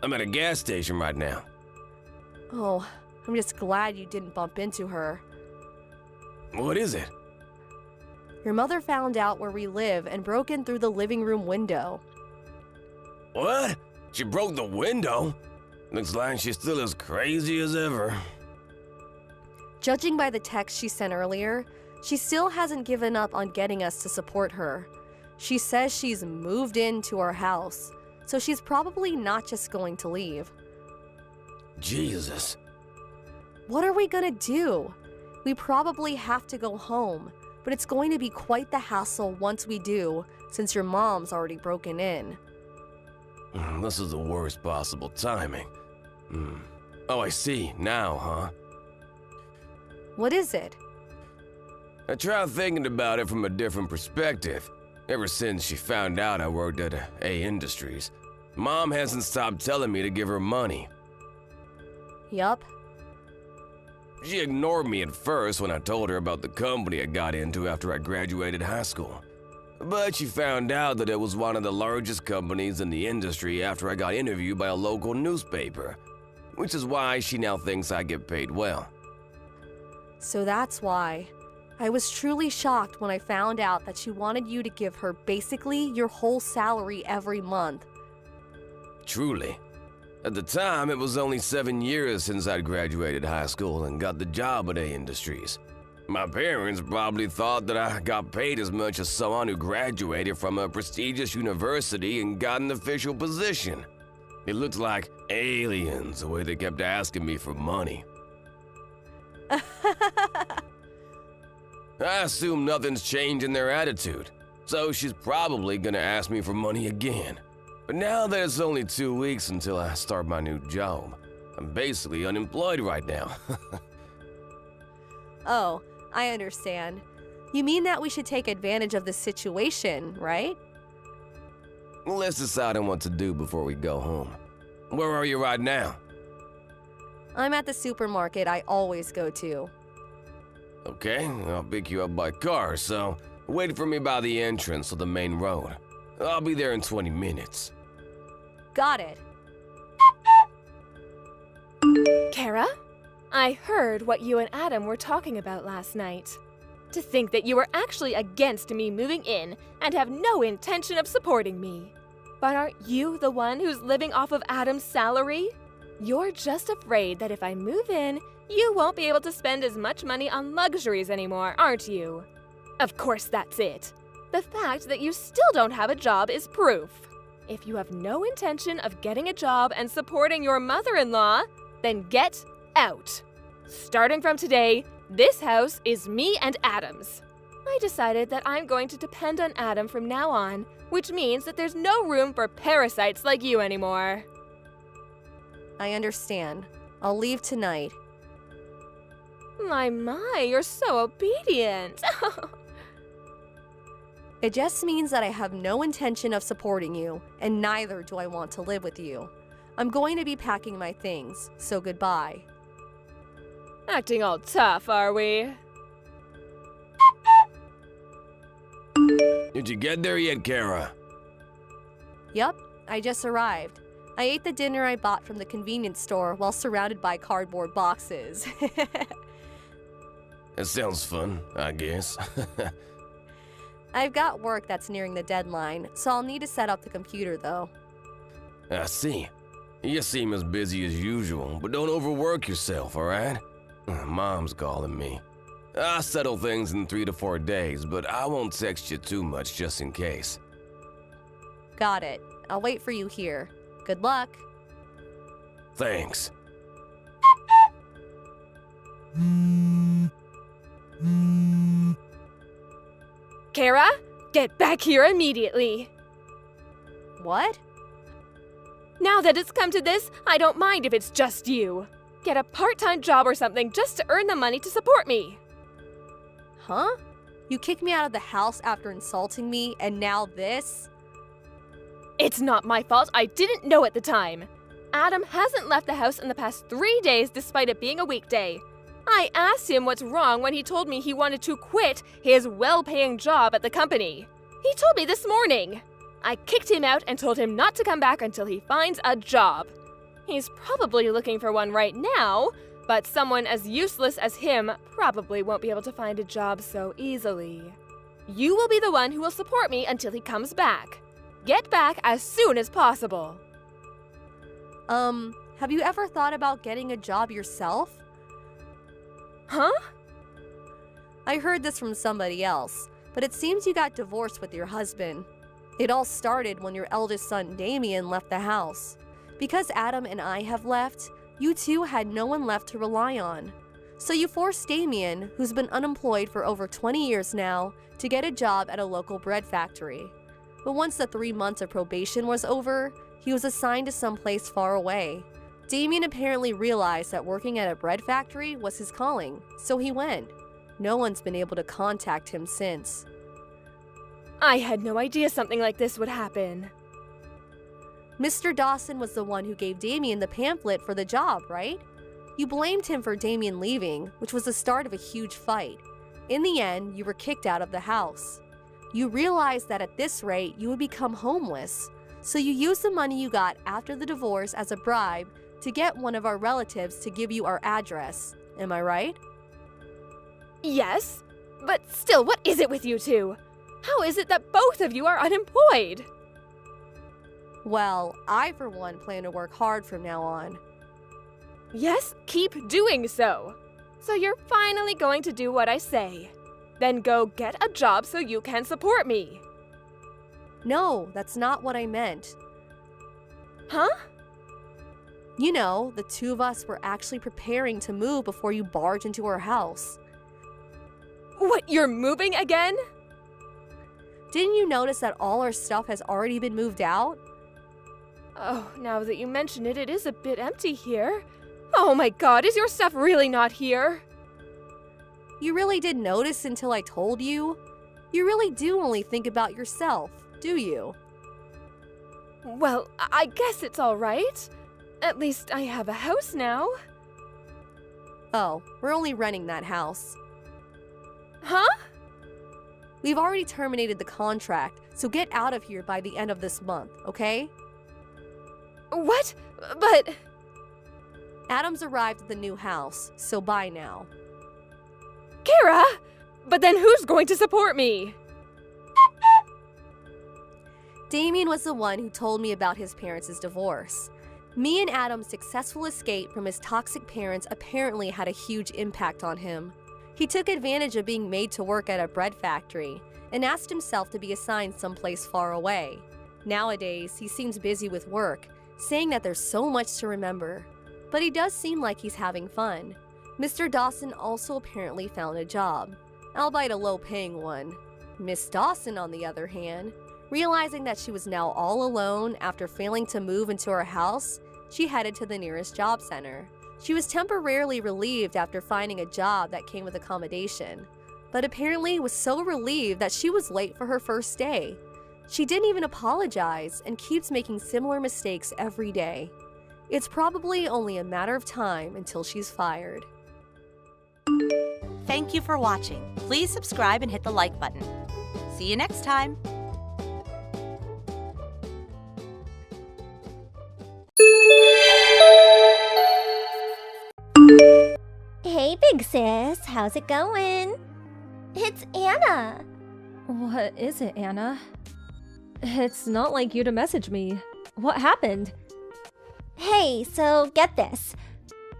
I'm at a gas station right now. Oh, I'm just glad you didn't bump into her. What is it? Your mother found out where we live and broke in through the living room window. What? She broke the window? Looks like she's still as crazy as ever. Judging by the text she sent earlier, she still hasn't given up on getting us to support her. She says she's moved into our house, so she's probably not just going to leave. Jesus. What are we gonna do? We probably have to go home, but it's going to be quite the hassle once we do, since your mom's already broken in. This is the worst possible timing. Oh, I see. Now, huh? What is it? I tried thinking about it from a different perspective. Ever since she found out I worked at A Industries, Mom hasn't stopped telling me to give her money. Yup. She ignored me at first when I told her about the company I got into after I graduated high school. But she found out that it was one of the largest companies in the industry after I got interviewed by a local newspaper, which is why she now thinks I get paid well. So that's why. I was truly shocked when I found out that she wanted you to give her basically your whole salary every month. Truly. At the time, it was only 7 years since I'd graduated high school and got the job at A Industries. My parents probably thought that I got paid as much as someone who graduated from a prestigious university and got an official position. It looked like aliens the way they kept asking me for money. I assume nothing's changed in their attitude, so she's probably gonna ask me for money again. But now that it's only 2 weeks until I start my new job, I'm basically unemployed right now. Oh, I understand. You mean that we should take advantage of the situation, right? Let's decide on what to do before we go home. Where are you right now? I'm at the supermarket I always go to. Okay, I'll pick you up by car, so wait for me by the entrance of the main road. I'll be there in 20 minutes. Got it. Kara? I heard what you and Adam were talking about last night. To think that you were actually against me moving in and have no intention of supporting me. But aren't you the one who's living off of Adam's salary? You're just afraid that if I move in, you won't be able to spend as much money on luxuries anymore, aren't you? Of course that's it. The fact that you still don't have a job is proof. If you have no intention of getting a job and supporting your mother-in-law, then get out. Starting from today, this house is me and Adam's. I decided that I'm going to depend on Adam from now on, which means that there's no room for parasites like you anymore. I understand. I'll leave tonight. My, you're so obedient. It just means that I have no intention of supporting you, and neither do I want to live with you. I'm going to be packing my things, so goodbye. Acting all tough, are we? Did you get there yet, Kara? Yup, I just arrived. I ate the dinner I bought from the convenience store while surrounded by cardboard boxes. That sounds fun, I guess. I've got work that's nearing the deadline, so I'll need to set up the computer though. I see. You seem as busy as usual, but don't overwork yourself, alright? Mom's calling me. I'll settle things in 3 to 4 days, but I won't text you too much just in case. Got it. I'll wait for you here. Good luck. Thanks. Kara, get back here immediately. What? Now that it's come to this, I don't mind if it's just you. Get a part-time job or something just to earn the money to support me. Huh? You kicked me out of the house after insulting me, and now this? It's not my fault. I didn't know at the time. Adam hasn't left the house in the past 3 days despite it being a weekday. I asked him what's wrong when he told me he wanted to quit his well-paying job at the company. He told me this morning. I kicked him out and told him not to come back until he finds a job. He's probably looking for one right now, but someone as useless as him probably won't be able to find a job so easily. You will be the one who will support me until he comes back. Get back as soon as possible. Have you ever thought about getting a job yourself? Huh? I heard this from somebody else, but it seems you got divorced with your husband. It all started when your eldest son, Damien, left the house. Because Adam and I have left, you two had no one left to rely on. So you forced Damien, who's been unemployed for over 20 years now, to get a job at a local bread factory. But once the 3 months of probation was over, he was assigned to someplace far away. Damien apparently realized that working at a bread factory was his calling, so he went. No one's been able to contact him since. I had no idea something like this would happen. Mr. Dawson was the one who gave Damien the pamphlet for the job, right? You blamed him for Damien leaving, which was the start of a huge fight. In the end, you were kicked out of the house. You realized that at this rate, you would become homeless. So you used the money you got after the divorce as a bribe to get one of our relatives to give you our address. Am I right? Yes, but still, what is it with you two? How is it that both of you are unemployed? Well, I for one plan to work hard from now on. Yes, keep doing so. So you're finally going to do what I say. Then go get a job so you can support me. No, that's not what I meant. Huh? You know, the two of us were actually preparing to move before you barged into our house. What, you're moving again? Didn't you notice that all our stuff has already been moved out? Oh, now that you mention it, it is a bit empty here. Oh my god, is your stuff really not here? You really didn't notice until I told you? You really do only think about yourself, do you? Well, I guess it's all right. At least I have a house now. Oh, we're only renting that house. Huh? We've already terminated the contract, so get out of here by the end of this month, okay? What? But... Adam's arrived at the new house, so bye now. Kara! But then who's going to support me? Damien was the one who told me about his parents' divorce. Me and Adam's successful escape from his toxic parents apparently had a huge impact on him. He took advantage of being made to work at a bread factory and asked himself to be assigned someplace far away. Nowadays, he seems busy with work, saying that there's so much to remember. But he does seem like he's having fun. Mr. Dawson also apparently found a job, albeit a low-paying one. Miss Dawson, on the other hand, realizing that she was now all alone after failing to move into her house, she headed to the nearest job center. She was temporarily relieved after finding a job that came with accommodation, but apparently was so relieved that she was late for her first day. She didn't even apologize and keeps making similar mistakes every day. It's probably only a matter of time until she's fired. Thank you for watching. Please subscribe and hit the like button. See you next time. Hey, big sis, how's it going? It's Anna. What is it, Anna? It's not like you to message me. What happened? Hey, so get this.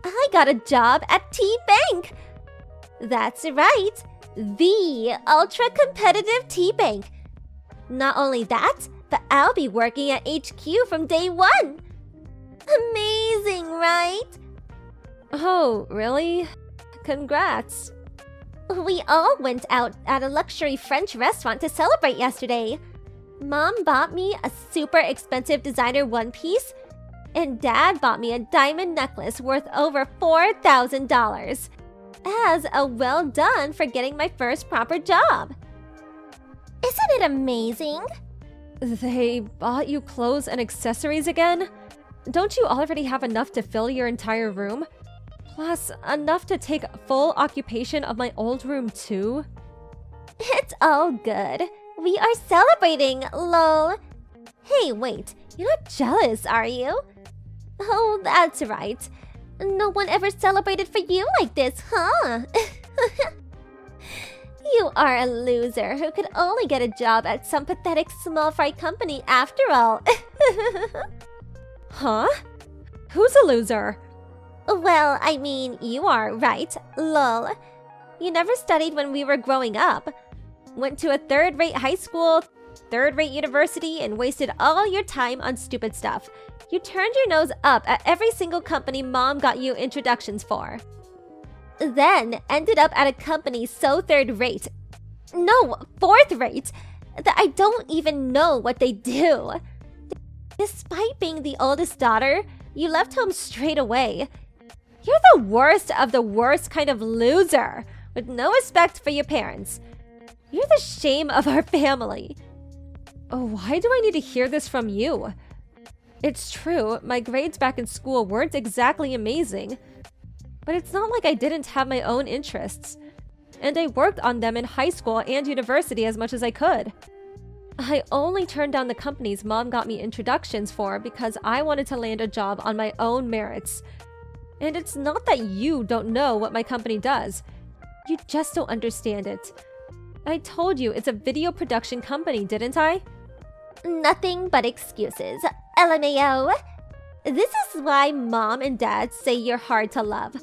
I got a job at T-Bank. That's right, the ultra-competitive T-Bank. Not only that, but I'll be working at HQ from day one. Amazing, right? Oh, really? Congrats. We all went out at a luxury French restaurant to celebrate yesterday. Mom bought me a super expensive designer one piece, and Dad bought me a diamond necklace worth over $4,000 as a well done for getting my first proper job. Isn't it amazing? They bought you clothes and accessories again? Don't you already have enough to fill your entire room? Plus, enough to take full occupation of my old room too? It's all good. We are celebrating, lol. Hey, wait, you're not jealous, are you? Oh, that's right. No one ever celebrated for you like this, huh? You are a loser who could only get a job at some pathetic small fry company after all. Huh? Who's a loser? Well, I mean, you are, right? Lol. You never studied when we were growing up. Went to a third-rate high school, third-rate university, and wasted all your time on stupid stuff. You turned your nose up at every single company Mom got you introductions for. Then ended up at a company so third-rate, no, fourth-rate, that I don't even know what they do. Despite being the oldest daughter, you left home straight away. You're the worst of the worst kind of loser, with no respect for your parents. You're the shame of our family. Oh, why do I need to hear this from you? It's true, my grades back in school weren't exactly amazing. But it's not like I didn't have my own interests. And I worked on them in high school and university as much as I could. I only turned down the companies Mom got me introductions for because I wanted to land a job on my own merits. And it's not that you don't know what my company does. You just don't understand it. I told you it's a video production company, didn't I? Nothing but excuses. LMAO. This is why Mom and Dad say you're hard to love.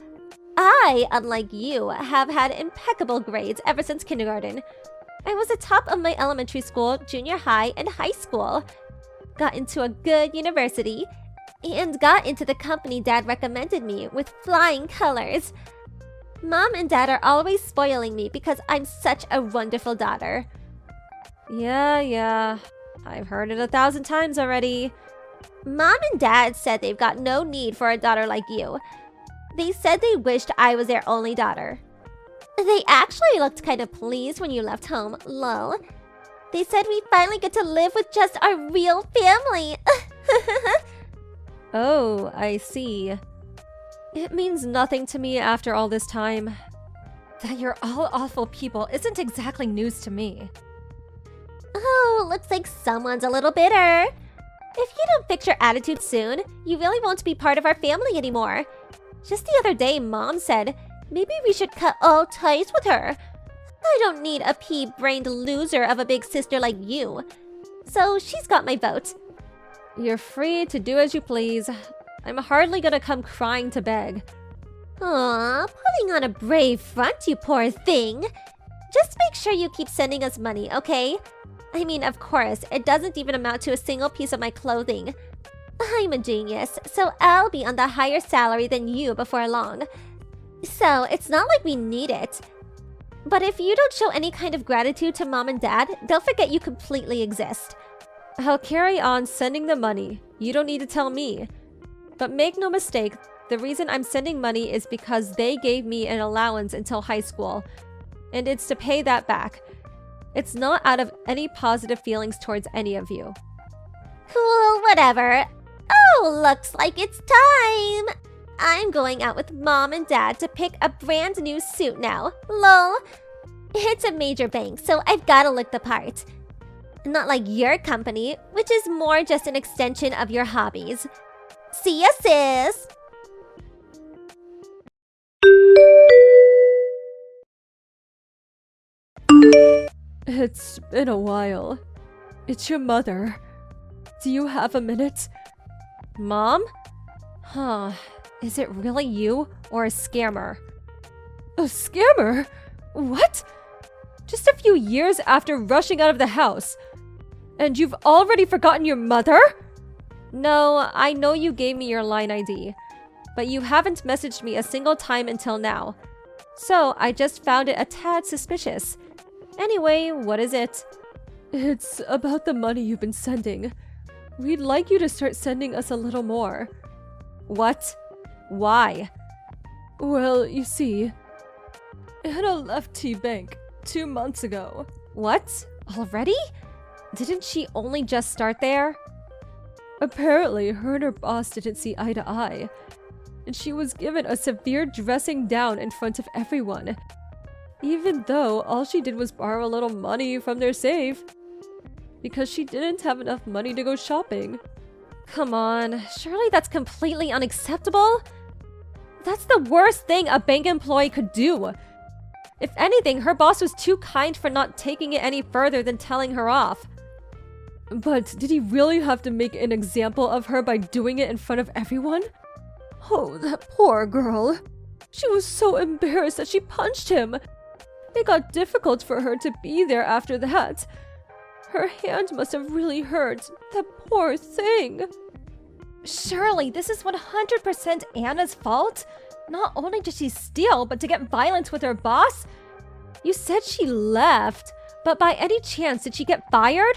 I, unlike you, have had impeccable grades ever since kindergarten. I was the top of my elementary school, junior high, and high school. Got into a good university, and got into the company Dad recommended me with flying colors. Mom and Dad are always spoiling me because I'm such a wonderful daughter. Yeah. I've heard it 1,000 times already. Mom and Dad said they've got no need for a daughter like you. They said they wished I was their only daughter. They actually looked kind of pleased when you left home, lol. They said we finally get to live with just our real family. Oh, I see. It means nothing to me after all this time. That you're all awful people isn't exactly news to me. Oh, looks like someone's a little bitter. If you don't fix your attitude soon, you really won't be part of our family anymore. Just the other day, Mom said, maybe we should cut all ties with her. I don't need a pea-brained loser of a big sister like you. So she's got my vote. You're free to do as you please. I'm hardly gonna come crying to beg. Aw, putting on a brave front, you poor thing. Just make sure you keep sending us money, okay? I mean, of course, it doesn't even amount to a single piece of my clothing. I'm a genius, so I'll be on the higher salary than you before long. So, it's not like we need it. But if you don't show any kind of gratitude to Mom and Dad, they'll forget you completely exist. I'll carry on sending the money. You don't need to tell me. But make no mistake, the reason I'm sending money is because they gave me an allowance until high school. And it's to pay that back. It's not out of any positive feelings towards any of you. Cool, whatever. Oh, looks like it's time! I'm going out with Mom and Dad to pick a brand new suit now. Lol. It's a major bank, so I've gotta look the part. Not like your company, which is more just an extension of your hobbies. See ya, sis! It's been a while. It's your mother. Do you have a minute? Mom? Huh. Is it really you or a scammer? A scammer? What? Just a few years after rushing out of the house. And you've already forgotten your mother? No, I know you gave me your line ID, but you haven't messaged me a single time until now. So I just found it a tad suspicious. Anyway, what is it? It's about the money you've been sending. We'd like you to start sending us a little more. What? Why? Well, you see, Anna left T-Bank 2 months ago. What? Already? Didn't she only just start there? Apparently, her and her boss didn't see eye to eye, and she was given a severe dressing down in front of everyone, even though all she did was borrow a little money from their safe, because she didn't have enough money to go shopping. Come on, surely that's completely unacceptable? That's the worst thing a bank employee could do. If anything, her boss was too kind for not taking it any further than telling her off. But did he really have to make an example of her by doing it in front of everyone? Oh, that poor girl. She was so embarrassed that she punched him. It got difficult for her to be there after that. Her hand must have really hurt. That poor thing. Surely this is 100% Anna's fault? Not only did she steal, but to get violent with her boss? You said she left, but by any chance did she get fired?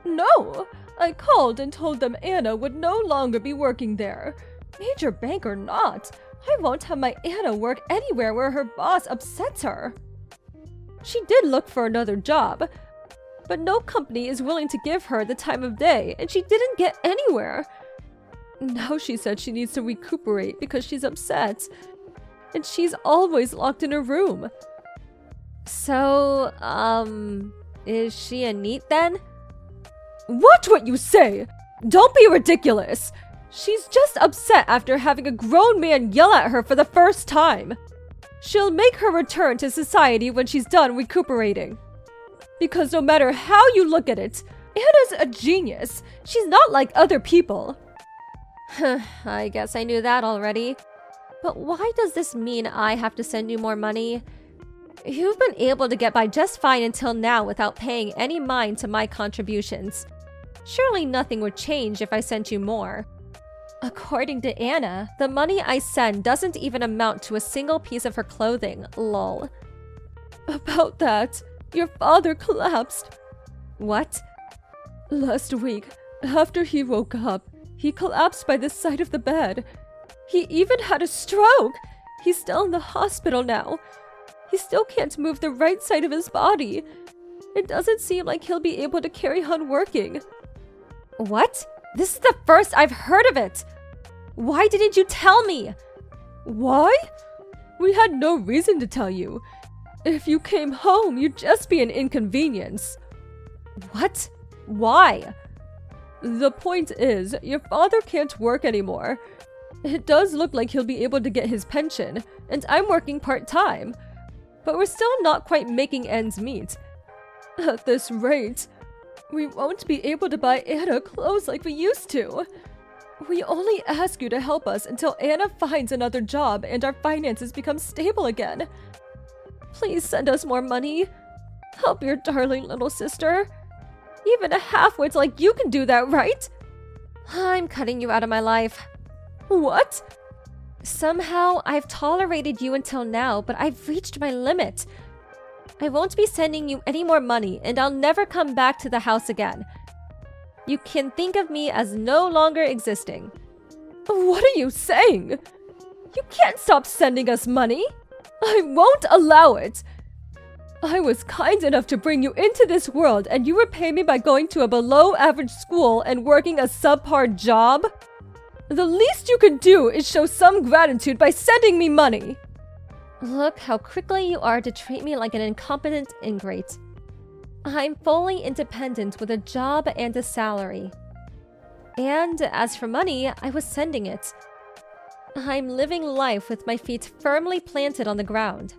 No, I called and told them Anna would no longer be working there. Major bank or not, I won't have my Anna work anywhere where her boss upsets her. She did look for another job, but no company is willing to give her the time of day, and she didn't get anywhere. Now she said she needs to recuperate because she's upset, and she's always locked in her room. So, is she a NEET then? Watch what you say! Don't be ridiculous! She's just upset after having a grown man yell at her for the first time. She'll make her return to society when she's done recuperating. Because no matter how you look at it, Anna's a genius. She's not like other people. I guess I knew that already. But why does this mean I have to send you more money? You've been able to get by just fine until now without paying any mind to my contributions. Surely nothing would change if I sent you more. According to Anna, the money I send doesn't even amount to a single piece of her clothing, lol. About that, your father collapsed. What? Last week, after he woke up, he collapsed by the side of the bed. He even had a stroke! He's still in the hospital now. He still can't move the right side of his body. It doesn't seem like he'll be able to carry on working. What? This is the first I've heard of it! Why didn't you tell me? Why? We had no reason to tell you. If you came home, you'd just be an inconvenience. What? Why? The point is, your father can't work anymore. It does look like he'll be able to get his pension, and I'm working part-time. But we're still not quite making ends meet. At this rate, we won't be able to buy Anna clothes like we used to. We only ask you to help us until Anna finds another job and our finances become stable again. Please send us more money. Help your darling little sister. Even a half-wit like you can do that, right? I'm cutting you out of my life. What? Somehow, I've tolerated you until now, but I've reached my limit. I won't be sending you any more money, and I'll never come back to the house again. You can think of me as no longer existing. What are you saying? You can't stop sending us money. I won't allow it. I was kind enough to bring you into this world, and you repay me by going to a below-average school and working a subpar job? The least you could do is show some gratitude by sending me money. Look how quickly you are to treat me like an incompetent ingrate. I'm fully independent with a job and a salary. And as for money, I was sending it. I'm living life with my feet firmly planted on the ground.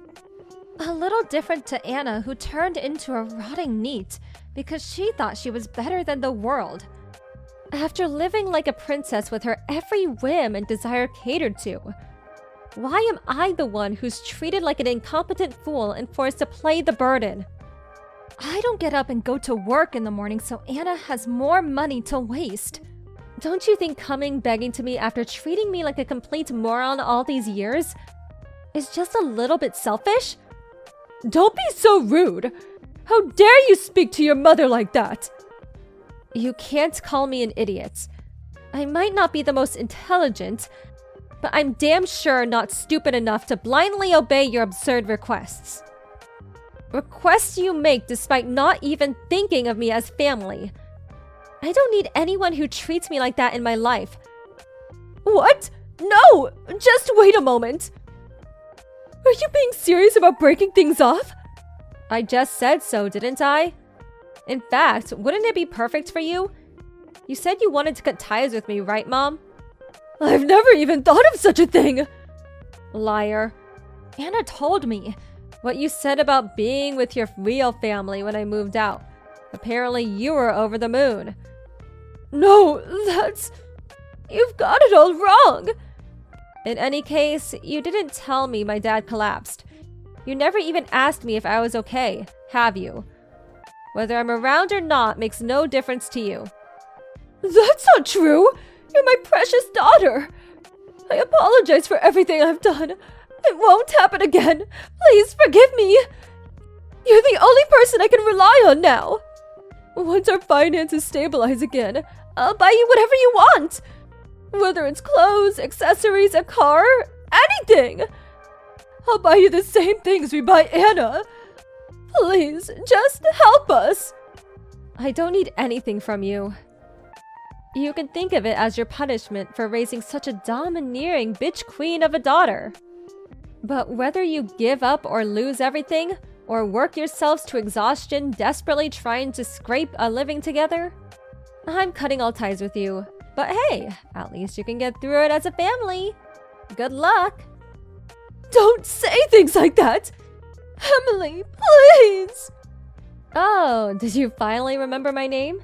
A little different to Anna, who turned into a rotting NEET because she thought she was better than the world. After living like a princess with her every whim and desire catered to, why am I the one who's treated like an incompetent fool and forced to play the burden? I don't get up and go to work in the morning so Anna has more money to waste. Don't you think coming begging to me after treating me like a complete moron all these years is just a little bit selfish? Don't be so rude! How dare you speak to your mother like that? You can't call me an idiot. I might not be the most intelligent, but I'm damn sure not stupid enough to blindly obey your absurd requests. Requests you make despite not even thinking of me as family. I don't need anyone who treats me like that in my life. What? No! Just wait a moment! Are you being serious about breaking things off? I just said so, didn't I? In fact, wouldn't it be perfect for you? You said you wanted to cut ties with me, right, Mom? I've never even thought of such a thing! Liar. Anna told me. What you said about being with your real family when I moved out. Apparently you were over the moon. No, you've got it all wrong. In any case, you didn't tell me my dad collapsed. You never even asked me if I was okay, have you? Whether I'm around or not makes no difference to you. That's not true! You're my precious daughter! I apologize for everything I've done. It won't happen again. Please forgive me. You're the only person I can rely on now. Once our finances stabilize again, I'll buy you whatever you want. Whether it's clothes, accessories, a car, anything. I'll buy you the same things we buy Anna. Please, just help us. I don't need anything from you. You can think of it as your punishment for raising such a domineering bitch queen of a daughter. But whether you give up or lose everything, or work yourselves to exhaustion desperately trying to scrape a living together, I'm cutting all ties with you. But hey, at least you can get through it as a family. Good luck. Don't say things like that! Emily, please! Oh, did you finally remember my name?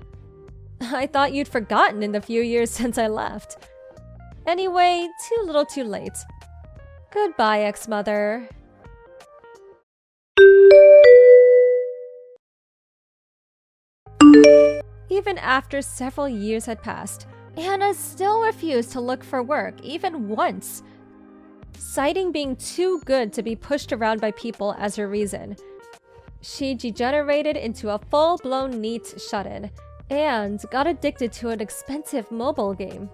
I thought you'd forgotten in the few years since I left. Anyway, too little too late. Goodbye, ex-mother. Even after several years had passed, Anna still refused to look for work even once, citing being too good to be pushed around by people as her reason. She degenerated into a full-blown NEET shut-in and got addicted to an expensive mobile game.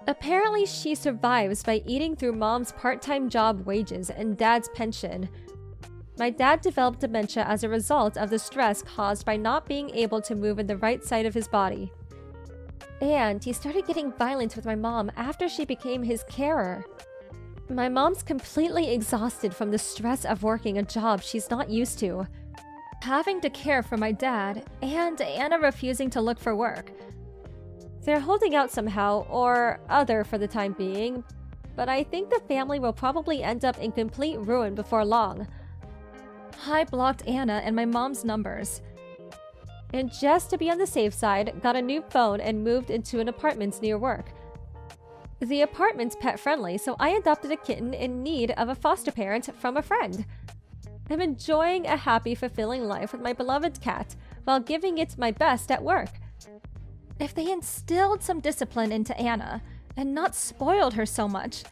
Apparently, she survives by eating through mom's part-time job wages and dad's pension. My dad developed dementia as a result of the stress caused by not being able to move in the right side of his body. And he started getting violent with my mom after she became his carer. My mom's completely exhausted from the stress of working a job she's not used to, having to care for my dad, and Anna refusing to look for work. They're holding out somehow or other for the time being, but I think the family will probably end up in complete ruin before long. I blocked Anna and my mom's numbers, and just to be on the safe side, got a new phone and moved into an apartment near work. The apartment's pet-friendly, so I adopted a kitten in need of a foster parent from a friend. I'm enjoying a happy, fulfilling life with my beloved cat while giving it my best at work. If they instilled some discipline into Anna and not spoiled her so much,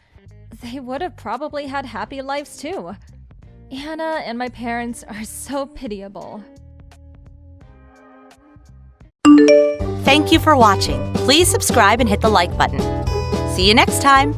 they would have probably had happy lives too. Anna and my parents are so pitiable. Thank you for watching. Please subscribe and hit the like button. See you next time.